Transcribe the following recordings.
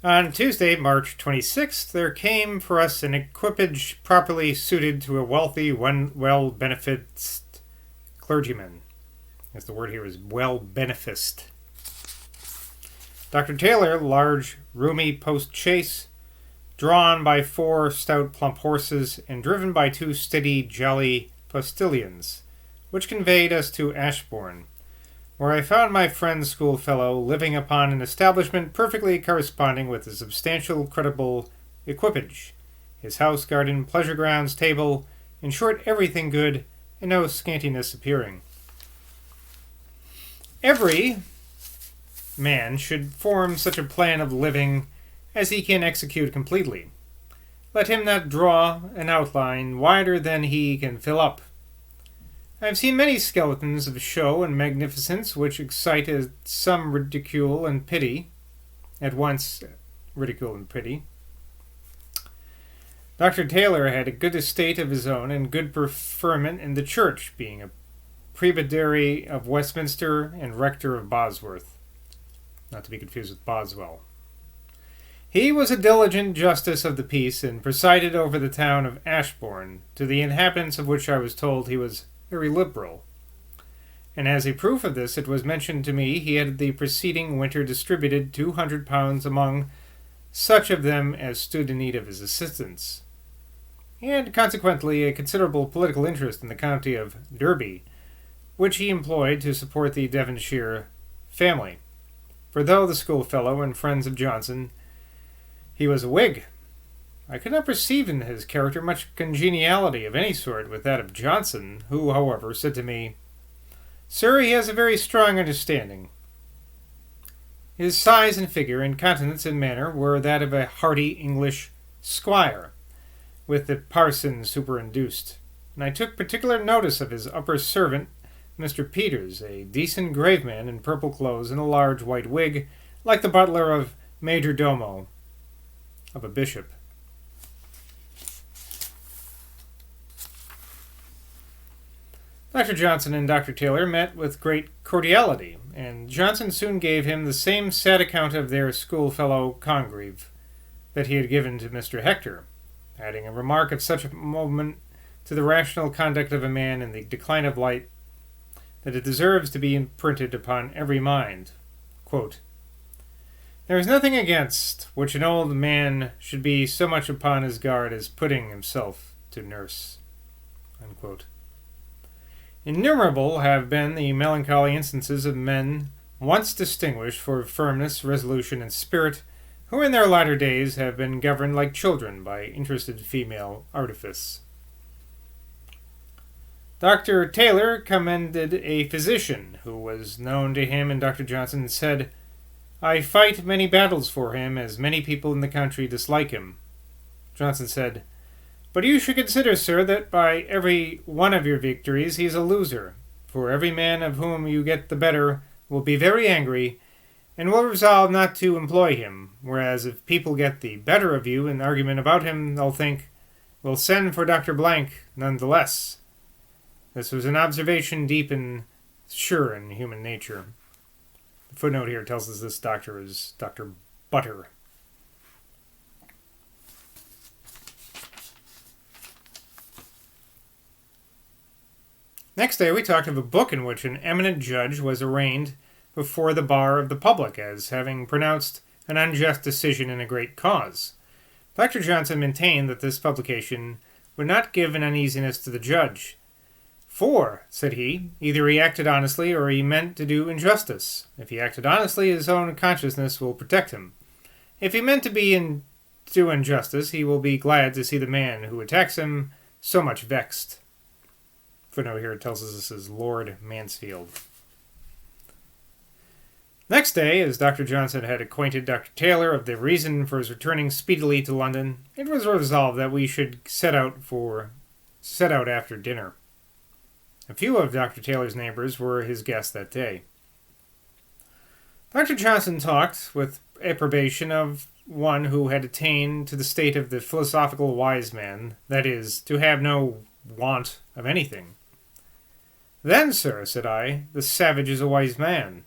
On Tuesday, March 26th, there came for us an equipage properly suited to a wealthy, well-beneficed clergyman. As the word here is well-beneficed. Dr. Taylor, large, roomy post-chaise, drawn by 4 stout, plump horses, and driven by 2 steady, jolly postilions, which conveyed us to Ashbourne, where I found my friend's schoolfellow living upon an establishment perfectly corresponding with his substantial, creditable equipage, his house, garden, pleasure grounds, table, in short, everything good, and no scantiness appearing. Every man should form such a plan of living as he can execute completely. Let him not draw an outline wider than he can fill up. I have seen many skeletons of show and magnificence which excite some ridicule and pity. At once, ridicule and pity. Dr. Taylor had a good estate of his own and good preferment in the church, being a presbytery of Westminster and rector of Boswell, not to be confused with Boswell. He was a diligent justice of the peace and presided over the town of Ashbourne, to the inhabitants of which I was told he was very liberal. And as a proof of this, it was mentioned to me he had the preceding winter distributed £200 among such of them as stood in need of his assistance. He had consequently a considerable political interest in the county of Derby, which he employed to support the Devonshire family. For though the schoolfellow and friends of Johnson, he was a Whig, I could not perceive in his character much congeniality of any sort with that of Johnson, who, however, said to me, "Sir, he has a very strong understanding." His size and figure and countenance and manner were that of a hearty English squire, with the parson superinduced, and I took particular notice of his upper servant, Mr. Peters, a decent grave man in purple clothes and a large white wig, like the butler of major domo of a bishop. Dr. Johnson and Dr. Taylor met with great cordiality, and Johnson soon gave him the same sad account of their schoolfellow Congreve that he had given to Mr. Hector, adding a remark of such a moment to the rational conduct of a man in the decline of life that it deserves to be imprinted upon every mind. Quote, "There is nothing against which an old man should be so much upon his guard as putting himself to nurse." Unquote. Innumerable have been the melancholy instances of men once distinguished for firmness, resolution, and spirit, who in their latter days have been governed like children by interested female artifice. Dr. Taylor commended a physician who was known to him, and Dr. Johnson said, "I fight many battles for him, as many people in the country dislike him." Johnson said, "But you should consider, sir, that by every one of your victories he is a loser, for every man of whom you get the better will be very angry, and will resolve not to employ him, whereas if people get the better of you in argument about him, they'll think, 'We'll send for Dr. Blank none the less.'" This was an observation deep and sure in human nature. The footnote here tells us this doctor is Dr. Butter. Next day we talked of a book in which an eminent judge was arraigned before the bar of the public as having pronounced an unjust decision in a great cause. Dr. Johnson maintained that this publication would not give an uneasiness to the judge. "For," said he, "either he acted honestly or he meant to do injustice. If he acted honestly, his own consciousness will protect him. If he meant to do injustice, he will be glad to see the man who attacks him so much vexed." Footnote here tells us this is Lord Mansfield. Next day, as Dr. Johnson had acquainted Dr. Taylor of the reason for his returning speedily to London, it was resolved that we should set out after dinner. A few of Dr. Taylor's neighbors were his guests that day. Dr. Johnson talked with approbation of one who had attained to the state of the philosophical wise man, that is, to have no want of anything. "Then, sir," said I, "the savage is a wise man."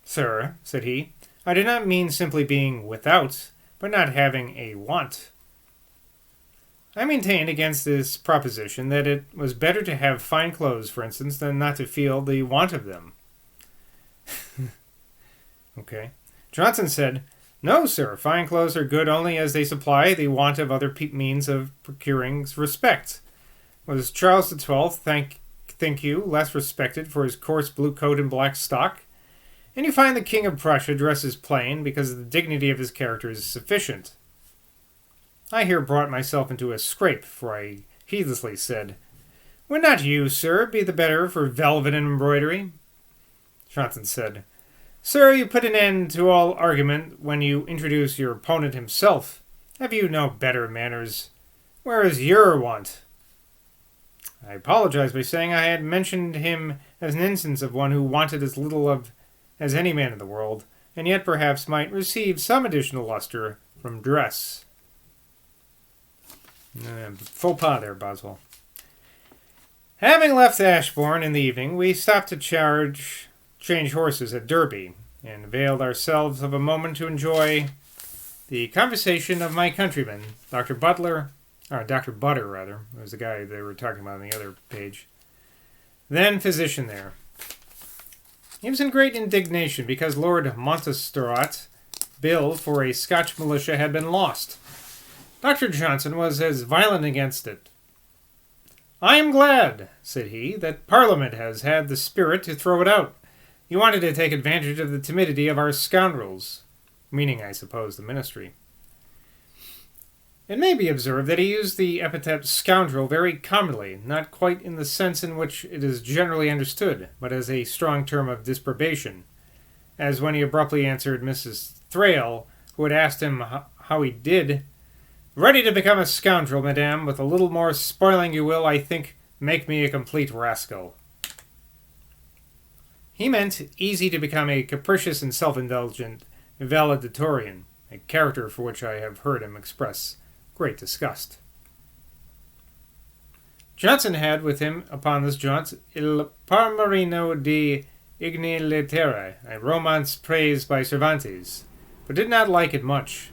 "Sir," said he, I do not mean simply being without, but not having a want. I maintained against this proposition that it was better to have fine clothes, for instance, than not to feel the want of them. Okay. Johnson said, "No, sir, fine clothes are good only as they supply the want of other means of procuring respect. Was Charles XII, think you, less respected for his coarse blue coat and black stock? And you find the King of Prussia dresses plain because the dignity of his character is sufficient." I here brought myself into a scrape, for I heedlessly said, "Would not you, sir, be the better for velvet and embroidery?" Johnson said, "Sir, you put an end to all argument when you introduce your opponent himself. Have you no better manners? Where is your want?" I apologized by saying I had mentioned him as an instance of one who wanted as little of as any man in the world, and yet perhaps might receive some additional luster from dress. Faux pas there, Boswell. Having left Ashbourne in the evening, we stopped to change horses at Derby, and availed ourselves of a moment to enjoy the conversation of my countryman, Dr. Butter, was the guy they were talking about on the other page, then physician there. He was in great indignation because Lord Montserrat's bill for a Scotch militia had been lost. Dr. Johnson was as violent against it. "I am glad," said he, "that Parliament has had the spirit to throw it out. You wanted to take advantage of the timidity of our scoundrels," meaning, I suppose, the ministry. It may be observed that he used the epithet scoundrel very commonly, not quite in the sense in which it is generally understood, but as a strong term of disapprobation, as when he abruptly answered Mrs. Thrale, who had asked him how he did, "Ready to become a scoundrel, madame. With a little more spoiling you will, I think, make me a complete rascal." He meant easy to become a capricious and self-indulgent valedictorian, a character for which I have heard him express great disgust. Johnson had with him upon this jaunt Il Parmarino di Igni Lettere, a romance praised by Cervantes, but did not like it much.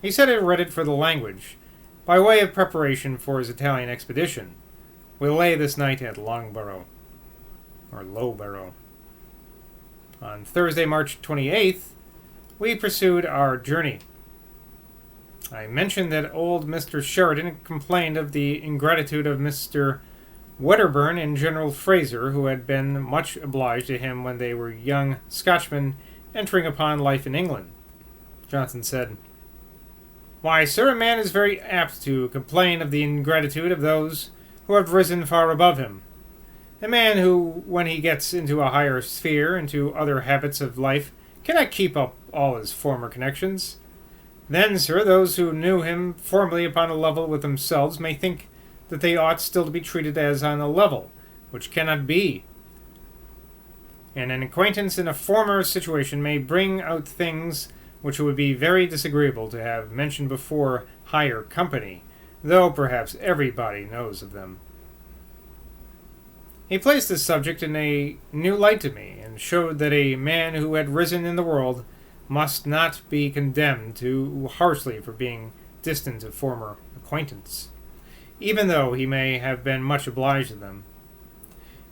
He said he read it for the language, by way of preparation for his Italian expedition. We lay this night at Loughborough. On Thursday, March 28th, we pursued our journey. I mentioned that old Mr. Sheridan complained of the ingratitude of Mr. Wedderburn and General Fraser, who had been much obliged to him when they were young Scotchmen entering upon life in England. Johnson said, "Why, sir, a man is very apt to complain of the ingratitude of those who have risen far above him. A man who, when he gets into a higher sphere, into other habits of life, cannot keep up all his former connections. Then, sir, those who knew him formerly upon a level with themselves may think that they ought still to be treated as on a level, which cannot be. And an acquaintance in a former situation may bring out things which it would be very disagreeable to have mentioned before higher company, though perhaps everybody knows of them." He placed this subject in a new light to me, and showed that a man who had risen in the world must not be condemned too harshly for being distant of former acquaintance, even though he may have been much obliged to them.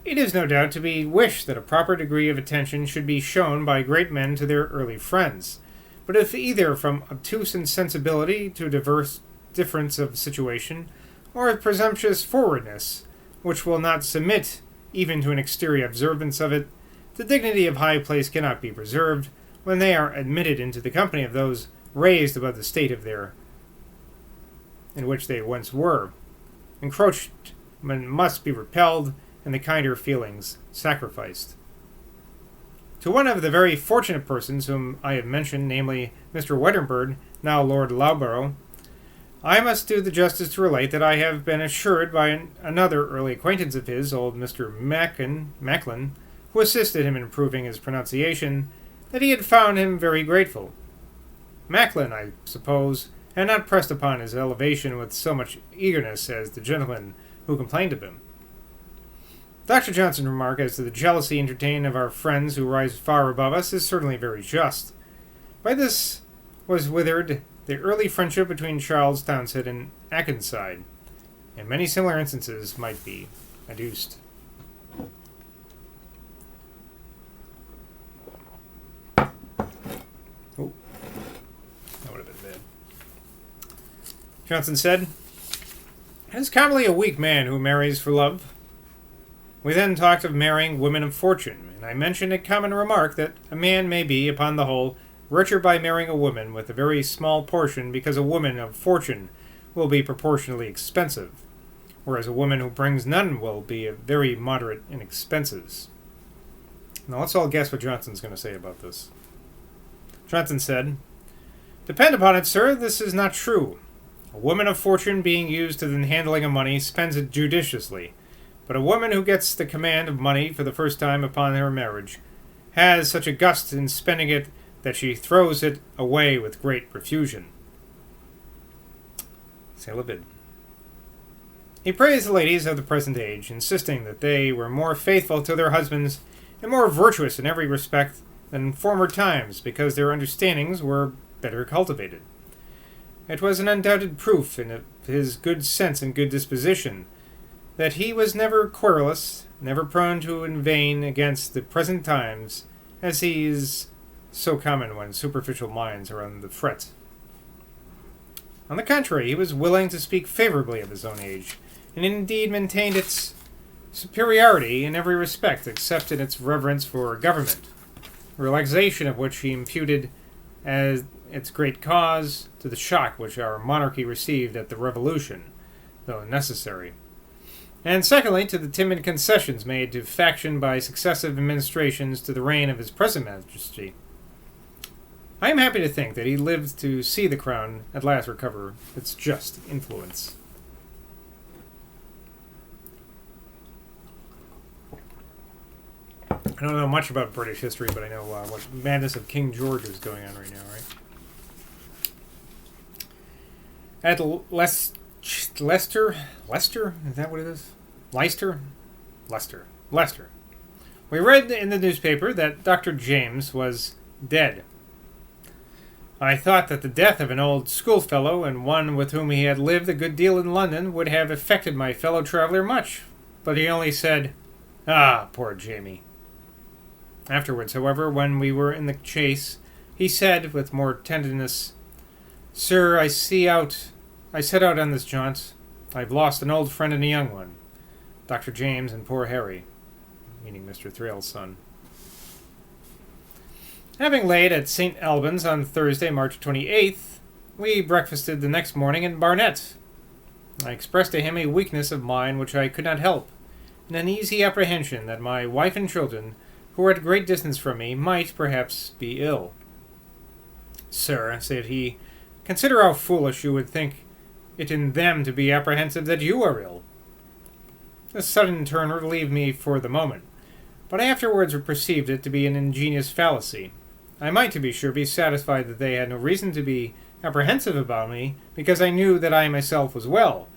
It is no doubt to be wished that a proper degree of attention should be shown by great men to their early friends, but if either from obtuse insensibility to difference of situation, or of presumptuous forwardness, which will not submit even to an exterior observance of it, the dignity of high place cannot be preserved when they are admitted into the company of those raised above the state of their in which they once were. Encroachment must be repelled, and the kinder feelings sacrificed. To one of the very fortunate persons whom I have mentioned, namely Mr. Wedderburn, now Lord Loughborough, I must do the justice to relate that I have been assured by another early acquaintance of his, old Mr. Macklin, who assisted him in improving his pronunciation, that he had found him very grateful. Macklin, I suppose, had not pressed upon his elevation with so much eagerness as the gentleman who complained of him. Dr. Johnson's remark as to the jealousy entertained of our friends who rise far above us is certainly very just, By this was withered the early friendship between Charles Townshend and Akenside, and many similar instances might be adduced. Oh, that would have been bad. Johnson said, "It is commonly a weak man who marries for love." We then talked of marrying women of fortune, and I mentioned a common remark that a man may be, upon the whole, richer by marrying a woman with a very small portion because a woman of fortune will be proportionally expensive, whereas a woman who brings none will be very moderate in expenses. Now let's all guess what Johnson's going to say about this. Johnson said, "Depend upon it, sir, this is not true. A woman of fortune being used to the handling of money spends it judiciously, but a woman who gets the command of money for the first time upon her marriage has such a gust in spending it that she throws it away with great profusion." Celibid. He praised the ladies of the present age, insisting that they were more faithful to their husbands and more virtuous in every respect than in former times, because their understandings were better cultivated. It was an undoubted proof in his good sense and good disposition that he was never querulous, never prone to inveigh against the present times, as he is so common when superficial minds are on the fret. On the contrary, he was willing to speak favorably of his own age, and indeed maintained its superiority in every respect except in its reverence for government, the relaxation of which he imputed as its great cause to the shock which our monarchy received at the Revolution, though necessary, and secondly to the timid concessions made to faction by successive administrations to the reign of his present majesty. I am happy to think that he lived to see the crown at last recover its just influence. I don't know much about British history, but I know what madness of King George is going on right now, right? At Leicester? Is that what it is? Leicester. We read in the newspaper that Dr. James was dead. I thought that the death of an old schoolfellow and one with whom he had lived a good deal in London would have affected my fellow traveller much, but he only said, "Ah, poor Jamie." Afterwards, however, when we were in the chaise, he said, with more tenderness, "Sir, I set out on this jaunt. I've lost an old friend and a young one, Dr. James and poor Harry," meaning Mr. Thrale's son. Having laid at St. Albans on Thursday, March 28th, we breakfasted the next morning in Barnet. I expressed to him a weakness of mind which I could not help, and an easy apprehension that my wife and children, who were at great distance from me, might perhaps be ill. "Sir," said he, "consider how foolish you would think it in them to be apprehensive that you are ill." This sudden turn relieved me for the moment, but I afterwards perceived it to be an ingenious fallacy. I might, to be sure, be satisfied that they had no reason to be apprehensive about me, because I knew that I myself was well,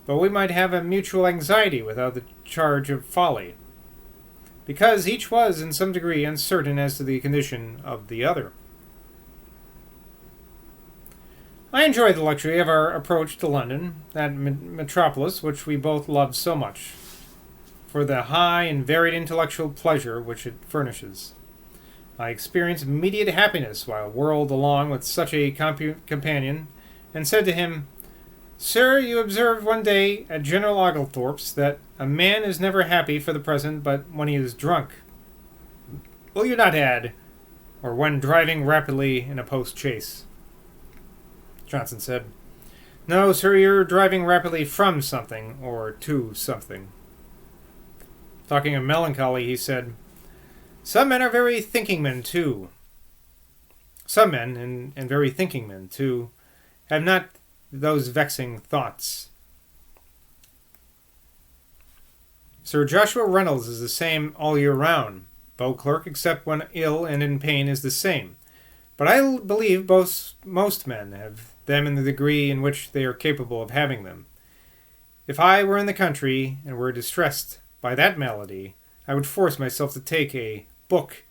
but we might have a mutual anxiety without the charge of folly, because each was in some degree uncertain as to the condition of the other. I enjoyed the luxury of our approach to London, that metropolis which we both loved so much, for the high and varied intellectual pleasure which it furnishes. I experienced immediate happiness while whirled along with such a companion, and said to him, "Sir, you observed one day at General Oglethorpe's that a man is never happy for the present but when he is drunk. Will you not add, or when driving rapidly in a post-chaise?" Johnson said, "No, sir, you're driving rapidly from something, or to something." Talking of melancholy, he said, "Some men are very thinking men, too. Some men, and very thinking men, too, have not those vexing thoughts. Sir Joshua Reynolds is the same all year round. Beauclerk, except when ill and in pain, is the same. But I believe most men have them in the degree in which they are capable of having them. If I were in the country and were distressed by that malady, I would force myself to take a book,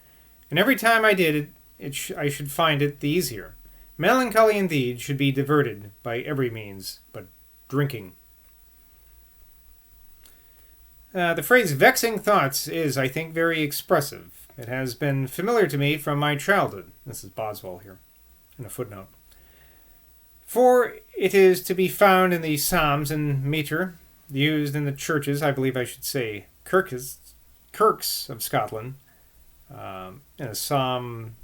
and every time I did I should find it the easier. Melancholy indeed should be diverted by every means but drinking. The phrase vexing thoughts is, I think, very expressive. It has been familiar to me from my childhood. This is Boswell here, in a footnote. For it is to be found in the psalms and metre, used in the churches, I believe I should say kirks of Scotland. In a psalm,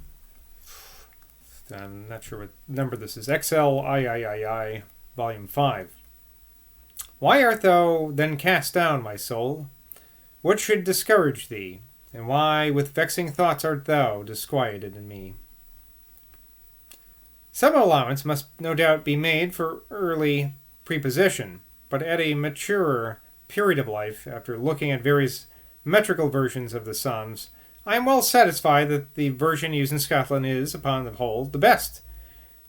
I'm not sure what number this is, XLIII, volume 5. Why art thou then cast down, my soul? What should discourage thee? And why with vexing thoughts art thou disquieted in me? Some allowance must no doubt be made for early prepossession, but at a maturer period of life, after looking at various metrical versions of the Psalms, I am well satisfied that the version used in Scotland is, upon the whole, the best,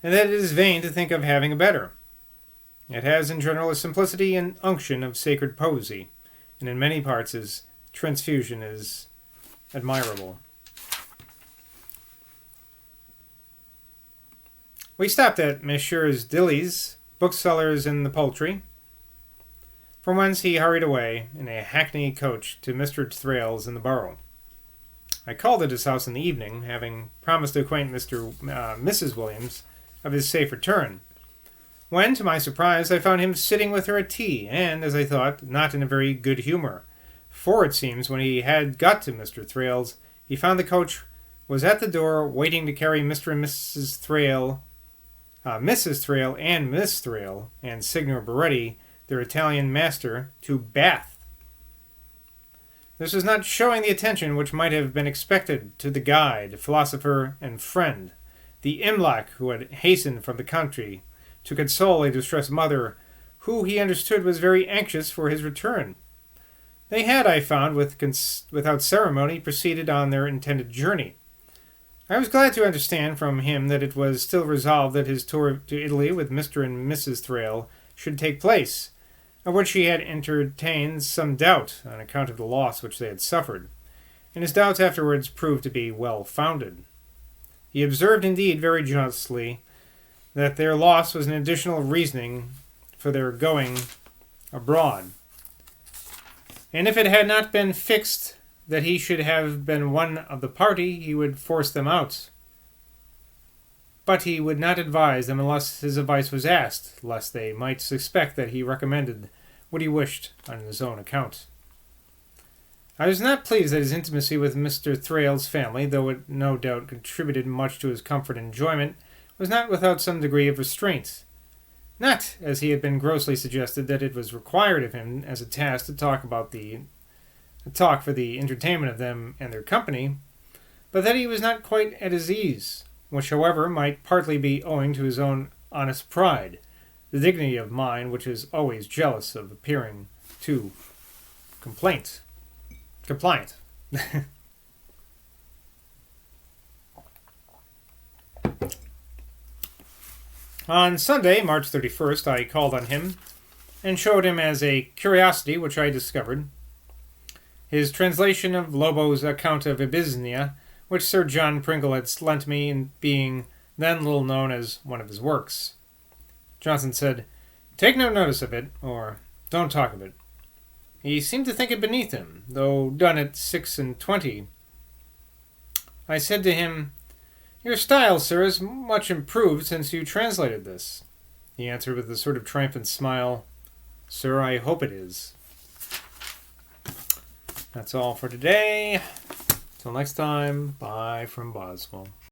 and that it is vain to think of having a better. It has in general a simplicity and unction of sacred poesy, and in many parts its transfusion is admirable. We stopped at Messrs. Dilly's, booksellers in the Poultry, from whence he hurried away in a hackney coach to Mr. Thrale's in the Borough. I called at his house in the evening, having promised to acquaint Mrs. Williams of his safe return, when, to my surprise, I found him sitting with her at tea, and, as I thought, not in a very good humour, for it seems when he had got to Mr. Thrale's, he found the coach was at the door waiting to carry Mr. and Mrs. Thrale, Mrs. Thrale and Miss Thrale, and Signor Baretti, their Italian master, to Bath. This was not showing the attention which might have been expected to the guide, philosopher, and friend, the Imlac who had hastened from the country to console a distressed mother, who he understood was very anxious for his return. They had, I found, without ceremony, proceeded on their intended journey. I was glad to understand from him that it was still resolved that his tour to Italy with Mr. and Mrs. Thrale should take place, of which he had entertained some doubt on account of the loss which they had suffered, and his doubts afterwards proved to be well founded. He observed, indeed, very justly, that their loss was an additional reasoning for their going abroad, and if it had not been fixed that he should have been one of the party, he would force them out. But he would not advise them unless his advice was asked, lest they might suspect that he recommended what he wished on his own account. I was not pleased that his intimacy with Mr. Thrale's family, though it no doubt contributed much to his comfort and enjoyment, was not without some degree of restraint. Not, as he had been grossly suggested, that it was required of him as a task to talk for the entertainment of them and their company, but that he was not quite at his ease, which, however, might partly be owing to his own honest pride, the dignity of mind which is always jealous of appearing too compliant. On Sunday, March 31st, I called on him and showed him as a curiosity which I discovered his translation of Lobo's account of Abyssinia, which Sir John Pringle had lent me, in being then little known as one of his works. Johnson said, "Take no notice of it, or don't talk of it." He seemed to think it beneath him, though done at 26. I said to him, "Your style, sir, is much improved since you translated this." He answered with a sort of triumphant smile, "Sir, I hope it is." That's all for today. Till next time, bye from Boswell.